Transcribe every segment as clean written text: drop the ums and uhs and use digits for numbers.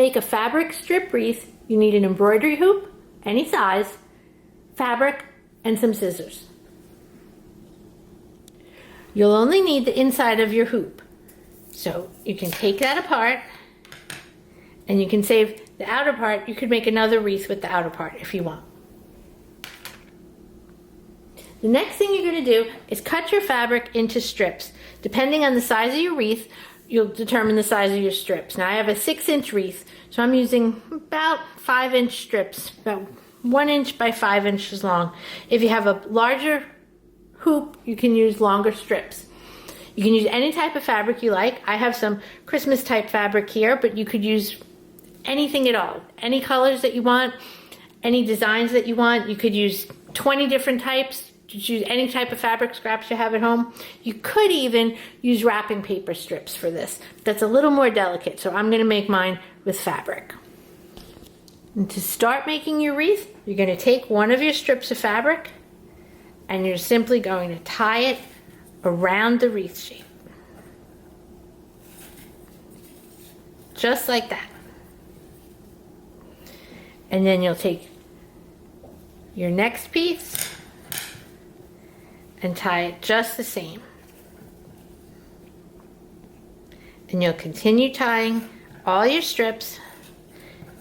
make a fabric strip wreath, you need an embroidery hoop, any size, fabric, and some scissors. You'll only need the inside of your hoop. So you can take that apart and you can save the outer part. You could make another wreath with the outer part if you want. The next thing you're going to do is cut your fabric into strips. Depending on the size of your wreath, you'll determine the size of your strips. Now I have a 6-inch wreath, so I'm using about 5-inch strips, about 1 inch by 5 inches long. If you have a larger hoop, you can use longer strips. You can use any type of fabric you like. I have some Christmas type fabric here, but you could use anything at all. Any colors that you want, any designs that you want. You could use 20 different types. Choose any type of fabric scraps you have at home. You could even use wrapping paper strips for this. That's a little more delicate, so I'm going to make mine with fabric. And to start making your wreath, you're going to take one of your strips of fabric and you're simply going to tie it around the wreath shape. Just like that. And then you'll take your next piece and tie it just the same. And you'll continue tying all your strips.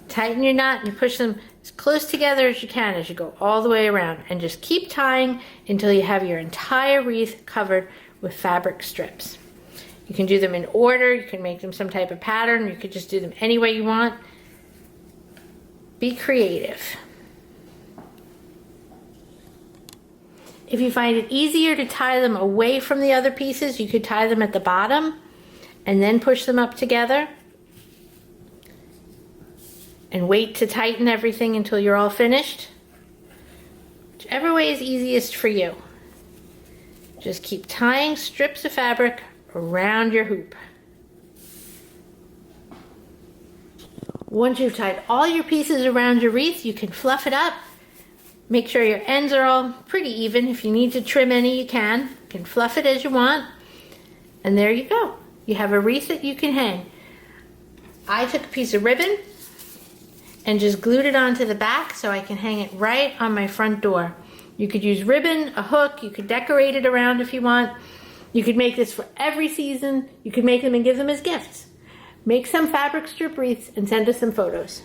Tighten your knot and you push them as close together as you can as you go all the way around. And just keep tying until you have your entire wreath covered with fabric strips. You can do them in order, you can make them some type of pattern, you could just do them any way you want. Be creative. If you find it easier to tie them away from the other pieces, you could tie them at the bottom and then push them up together and wait to tighten everything until you're all finished. Whichever way is easiest for you. Just keep tying strips of fabric around your hoop. Once you've tied all your pieces around your wreath, you can fluff it up. Make sure your ends are all pretty even. If you need to trim any, you can. You can fluff it as you want. And there you go. You have a wreath that you can hang. I took a piece of ribbon and just glued it onto the back so I can hang it right on my front door. You could use ribbon, a hook, you could decorate it around if you want. You could make this for every season. You could make them and give them as gifts. Make some fabric strip wreaths and send us some photos.